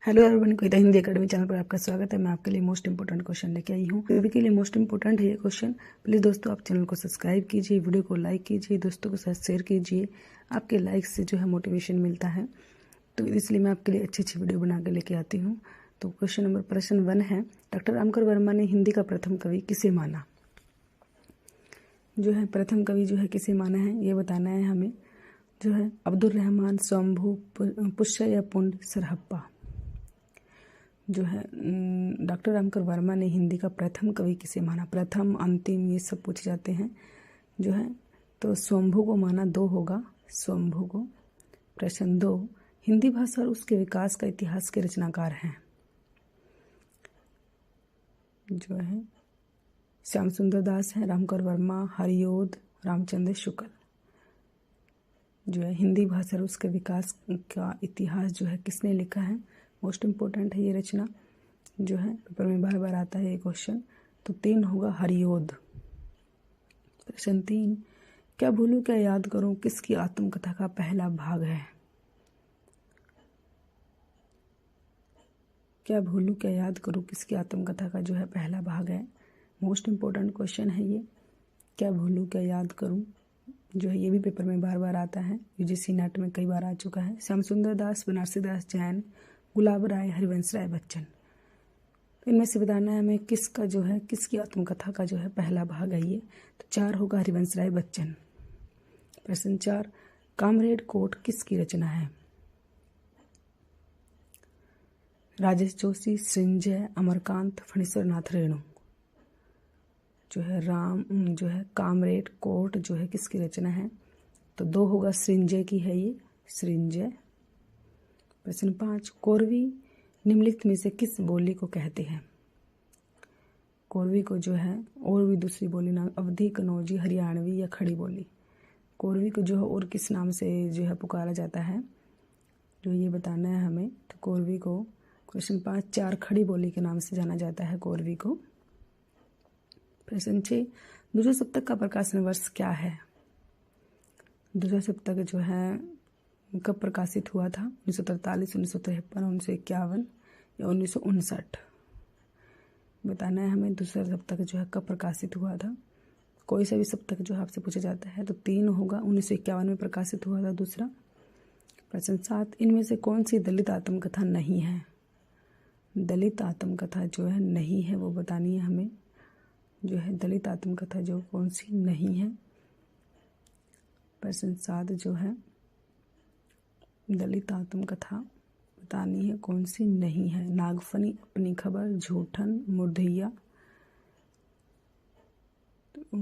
Hello everyone, कविता Hindi academy channel पर आपका स्वागत है। मैं आपके लिए मोस्ट इंपोर्टेंट क्वेश्चन लेके आई हूँ। सभी के लिए मोस्ट इंपोर्टेंट है ये क्वेश्चन। प्लीज़ दोस्तों, आप चैनल को सब्सक्राइब कीजिए, वीडियो को लाइक कीजिए, दोस्तों के साथ शेयर कीजिए। आपके लाइक से जो है मोटिवेशन मिलता है, तो इसलिए मैं आपके लिए अच्छी अच्छी वीडियो बना के लेके आती हूँ। तो प्रश्न 1 है, डॉक्टर रामकर वर्मा ने हिंदी का प्रथम कवि किसे माना? जो है प्रथम कवि जो है किसे माना है ये बताना है हमें। जो है अब्दुल रहमान, शंभू, पुष्य या पुंड सरहप्पा। जो है डॉक्टर रामकर वर्मा ने हिंदी का प्रथम कवि किसे माना? प्रथम, अंतिम, ये सब पूछे जाते हैं। जो है तो शंभू को माना, 2 होगा शंभू को। प्रश्न 2, हिंदी भाषा और उसके विकास का इतिहास के रचनाकार हैं? जो है श्याम सुंदर दास हैं, रामकर वर्मा, हरिओद, रामचंद्र शुक्ल। जो है हिंदी भाषा और उसके विकास का इतिहास जो है किसने लिखा है? मोस्ट इम्पोर्टेंट है ये रचना, जो है पेपर में बार बार आता है ये क्वेश्चन। तो 3 होगा हरिओद। प्रश्न 3, क्या भूलूं क्या याद करूं किसकी आत्मकथा का पहला भाग है? क्या भूलूं क्या याद करूं किसकी आत्मकथा का जो है पहला भाग है? मोस्ट इम्पोर्टेंट क्वेश्चन है ये। क्या भूलूं क्या याद करूं, जो है ये भी पेपर में बार बार आता है, यूजीसी नेट में कई बार आ चुका है। श्याम सुंदर दास, बनारसी दास जैन, गुलाब राय, हरिवंश राय बच्चन। इनमें से बताना है हमें किसका जो है किसकी आत्मकथा का जो है पहला भाग है ये। तो 4 होगा हरिवंश राय बच्चन। प्रश्न 4, कामरेड कोट किसकी रचना है? राजेश जोशी, सृंजय, अमरकांत, फणीश्वर नाथ रेणु। जो है कामरेड कोट जो है किसकी रचना है? तो 2 होगा सृंजय की है ये, सृंजय। प्रश्न 5, कोरवी निम्नलिखित में से किस बोली को कहते हैं? कोरवी को जो है और भी दूसरी बोली नाम, अवधी, कनौजी, हरियाणवी या खड़ी बोली। कोरवी को जो है और किस नाम से जो है पुकारा जाता है, जो ये बताना है हमें। तो कोरवी को क्वेश्चन 5, 4 खड़ी बोली के नाम से जाना जाता है कोरवी को। प्रश्न 6, दूसरे सप्तक का प्रकाशन वर्ष क्या है? दूसरा सप्तक जो है कब प्रकाशित हुआ था? 1943, 1953, 1951 या 1959। बताना है हमें दूसरा सप्तक जो है कब प्रकाशित हुआ था। कोई सा भी सप्तक जो आपसे पूछा जाता है तो 3 होगा, 1951 में प्रकाशित हुआ था दूसरा। प्रश्न 7, इनमें से कौन सी दलित आत्मकथा नहीं है? दलित आत्मकथा जो है नहीं है वो बतानी है हमें। जो है दलित आत्मकथा जो कौन सी नहीं है? प्रश्न 7 जो है दलित आत्मकथा बतानी है कौन सी नहीं है। नागफनी, अपनी खबर, झूठन, मुर्धिया। तो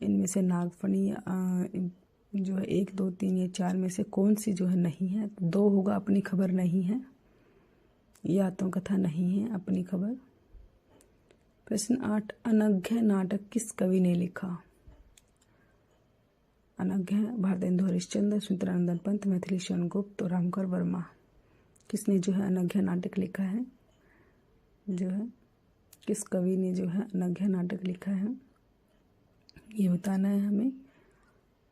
इनमें से नागफनी जो है 1, 2, 3 या 4 में से कौन सी जो है नहीं है? तो 2 होगा, अपनी खबर नहीं है, यह आत्मकथा नहीं है अपनी खबर। प्रश्न 8, अनघ्य नाटक किस कवि ने लिखा? अनघ्य भारतेंदु हरिश्चंद्र, सुमित्रानंदन पंत, मैथिली शरण गुप्त और रामकर वर्मा। किसने जो है अनघ्य नाटक लिखा है? जो है किस कवि ने जो है अनघ्य नाटक लिखा है ये बताना है हमें।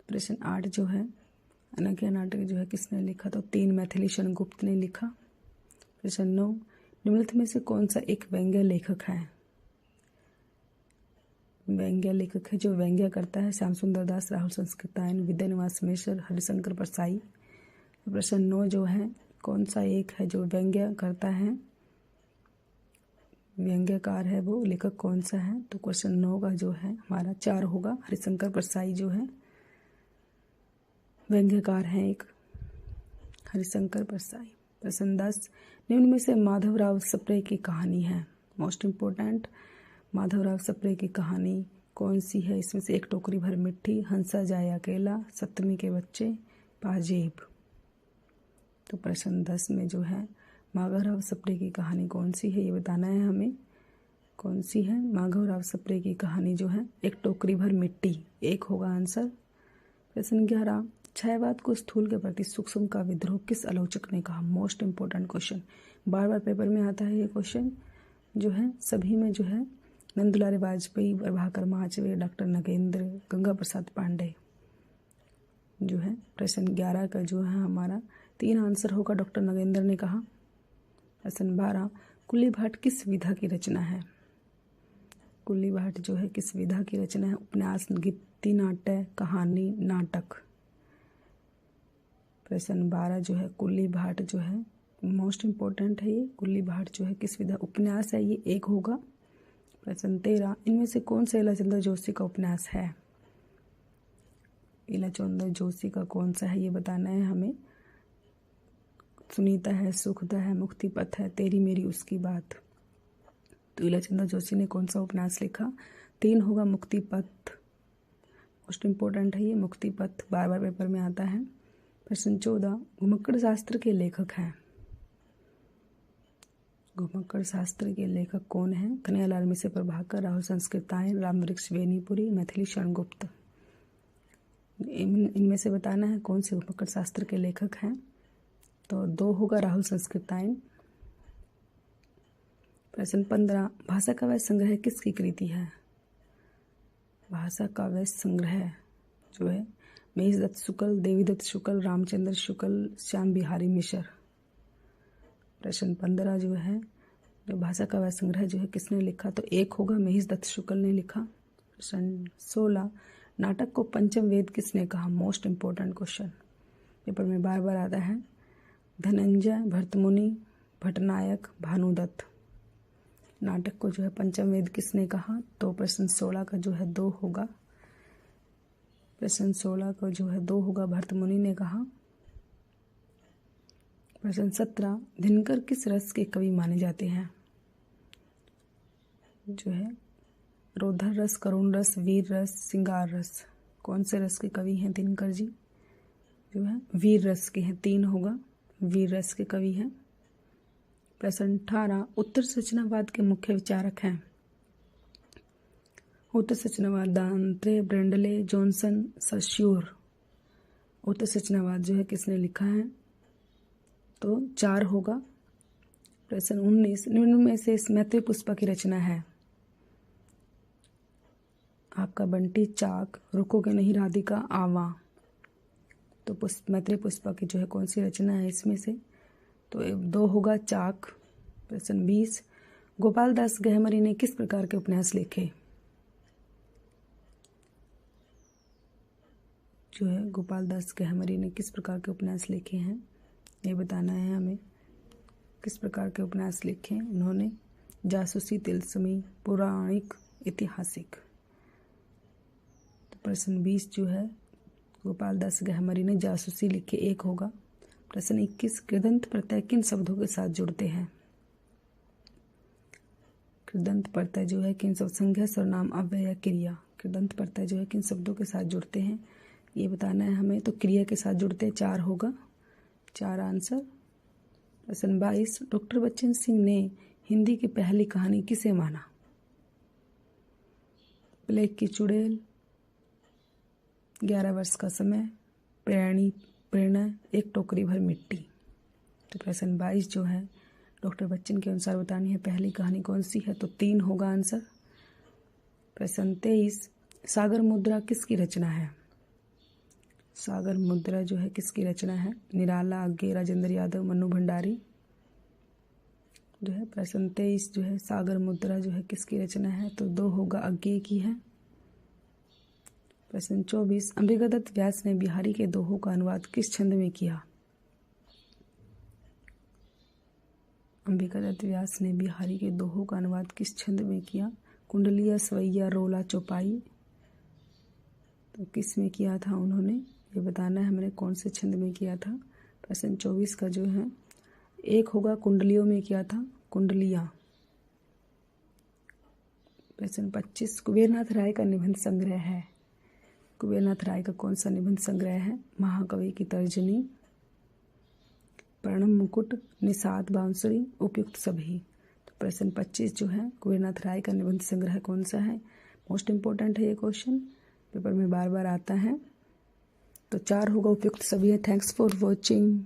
प्रश्न 8 जो है अनघ्य नाटक जो है किसने लिखा? तो 3 मैथिली शरण गुप्त ने लिखा। प्रश्न 9, निम्नलिखित में से कौन सा एक व्यंग्य लेखक है? व्यंग्य लेखक है जो व्यंग्य करता है? श्याम सुंदर दास, राहुल संस्कृतायन, विद्यानिवास मिश्र, हरिशंकर परसाई। प्रश्न 9 जो है कौन सा एक है जो व्यंग्य करता है? व्यंग्यकार है वो लेखक कौन सा है? तो क्वेश्चन 9 का जो है हमारा 4 होगा, हरिशंकर परसाई जो है व्यंग्यकार है एक, हरिशंकर परसाई। प्रश्न 10, निम्न में से माधवराव सप्रे की कहानी है? मोस्ट इम्पोर्टेंट, माधवराव सप्रे की कहानी कौन सी है? इसमें से 1 टोकरी भर मिट्टी, हंसा जाए अकेला, सप्तमी के बच्चे, पाजेब। तो प्रश्न 10 में जो है माधवराव सप्रे की कहानी कौन सी है ये बताना है हमें। कौन सी है माधवराव सप्रे की कहानी? जो है 1 टोकरी भर मिट्टी, 1 होगा आंसर। प्रश्न 11, छायावाद को स्थूल के प्रति सूक्ष्म का विद्रोह किस आलोचक ने कहा? मोस्ट इम्पोर्टेंट क्वेश्चन, बार बार पेपर में आता है ये क्वेश्चन। जो है सभी में जो है नंदुलारे वाजपेयी, प्रभाकर महाचवे, डॉक्टर नगेंद्र, गंगा प्रसाद पांडे। जो है प्रश्न 11 का जो है हमारा 3 आंसर होगा, डॉक्टर नगेंद्र ने कहा। प्रश्न 12, कुल्ली भाट किस विधा की रचना है? कुल्ली भाट जो है किस विधा की रचना है? उपन्यास, गीति नाट्य, कहानी, नाटक। प्रश्न 12 जो है कुल्ली भाट जो है मोस्ट इम्पोर्टेंट है। ये कुल्ली भाट जो है किस विधा, उपन्यास है, ये एक होगा। प्रश्न 13, इनमें से कौन सा इलाचंद्र जोशी का उपन्यास है? इलाचंद्र जोशी का कौन सा है ये बताना है हमें। सुनीता है, सुखदा है, मुक्तिपथ है, तेरी मेरी उसकी बात। तो इलाचंद्र जोशी ने कौन सा उपन्यास लिखा? 3 होगा, मुक्तिपथ। मोस्ट इम्पोर्टेंट है ये मुक्तिपथ, बार बार पेपर में आता है। प्रश्न 14, घुमक्कड़ शास्त्र के लेखक हैं? घुमक्कड़ शास्त्र के लेखक कौन है? कन्हैयालाल मिश्र प्रभाकर, राहुल संस्कृतायन, रामवृक्ष बेनीपुरी, मैथिली शरण गुप्त। इनमें से बताना है कौन से घुमक्कड़ शास्त्र के लेखक हैं। तो 2 होगा, राहुल संस्कृतायन। प्रश्न 15, भाषा काव्य संग्रह किसकी कृति है? भाषा काव्य संग्रह जो है महेश दत्त शुक्ल, देवीदत्त शुक्ल, रामचंद्र शुक्ल, श्याम बिहारी मिश्र। प्रश्न 15 जो है जो भाषा काव्य संग्रह जो है किसने लिखा? तो 1 होगा, महेश दत्त शुक्ल ने लिखा। प्रश्न 16, नाटक को पंचम वेद किसने कहा? मोस्ट इम्पोर्टेंट क्वेश्चन, पेपर में बार बार आता है। धनंजय, भरतमुनि, भट्टनायक, भानुदत्त। नाटक को जो है पंचम वेद किसने कहा? तो प्रश्न 16 का जो है 2 होगा। प्रश्न 16 का जो है 2 होगा, भरतमुनि ने कहा। प्रश्न 17, दिनकर किस रस के कवि माने जाते हैं? जो है रोधर रस, करुण रस, वीर रस, श्रृंगार रस। कौन से रस के कवि हैं दिनकर जी? जो है वीर रस के हैं, 3 होगा, वीर रस के कवि हैं। प्रश्न 18, उत्तर संरचनावाद के मुख्य विचारक हैं? उत्तर संरचनावाद दांत्रे, ब्रेंडले, जॉनसन, सश्योर। उत्तर संरचनावाद जो है किसने लिखा है? तो 4 होगा। प्रश्न 19, निम्न में से मैत्री पुष्पा की रचना है? आपका बंटी चाक, रुकोगे नहीं राधिका, आवा। तो मैत्री पुष्पा की जो है कौन सी रचना है इसमें से? तो 2 होगा, चाक। प्रश्न 20, गोपाल दास गहमरी ने किस प्रकार के उपन्यास लिखे? जो है गोपाल दास गहमरी ने किस प्रकार के उपन्यास लिखे हैं ये बताना है हमें। किस प्रकार के उपन्यास लिखे उन्होंने? जासूसी, तिलस्मी, पौराणिक, ऐतिहासिक। तो प्रश्न 20 जो है गोपाल दास गहमरी ने जासूसी लिखे, 1 होगा। प्रश्न 21, कृदंत प्रत्यय किन शब्दों के साथ जुड़ते हैं? कृदंत प्रत्यय जो है किन शब्द, संज्ञा, सर्वनाम, अव्यय या क्रिया। कृदंत प्रत्यय जो है किन शब्दों के साथ जुड़ते हैं ये बताना है हमें। तो क्रिया के साथ जुड़ते हैं, 4 होगा, 4 आंसर। प्रश्न 22, डॉक्टर बच्चन सिंह ने हिंदी की पहली कहानी किसे माना? प्लेग की चुड़ैल, 11 वर्ष का समय, प्रेरणा, एक टोकरी भर मिट्टी। तो प्रश्न 22 जो है डॉक्टर बच्चन के अनुसार बतानी है पहली कहानी कौन सी है? तो 3 होगा आंसर। प्रश्न 23, सागर मुद्रा किसकी रचना है? सागर मुद्रा जो है किसकी रचना है? निराला, आज्ञे, राजेंद्र यादव, मन्नू भंडारी। जो है प्रश्न 23 जो है सागर मुद्रा जो है किसकी रचना है? तो 2 होगा, आज्ञे की है। प्रश्न 24, अंबिकादत्त व्यास ने बिहारी के दोहों का अनुवाद किस छंद में किया? अंबिकादत्त व्यास ने बिहारी के दोहों का अनुवाद किस छंद में किया? कुंडलिया, स्वैया, रोला, चौपाई। तो किस में किया था उन्होंने ये बताना है हमने, कौन से छंद में किया था। प्रश्न 24 का जो है 1 होगा, कुंडलियों में किया था, कुंडलिया। प्रश्न 25, कुबेरनाथ राय का निबंध संग्रह है? कुबेरनाथ राय का कौन सा निबंध संग्रह है? महाकवि की तर्जनी, प्रणम मुकुट, निषाद बांसुरी, उपयुक्त सभी। तो प्रश्न 25 जो है कुबेरनाथ राय का निबंध संग्रह कौन सा है? मोस्ट इम्पोर्टेंट है ये क्वेश्चन, पेपर में बार बार आता है। तो 4 होगा, उपयुक्त सभी है। Thanks for watching.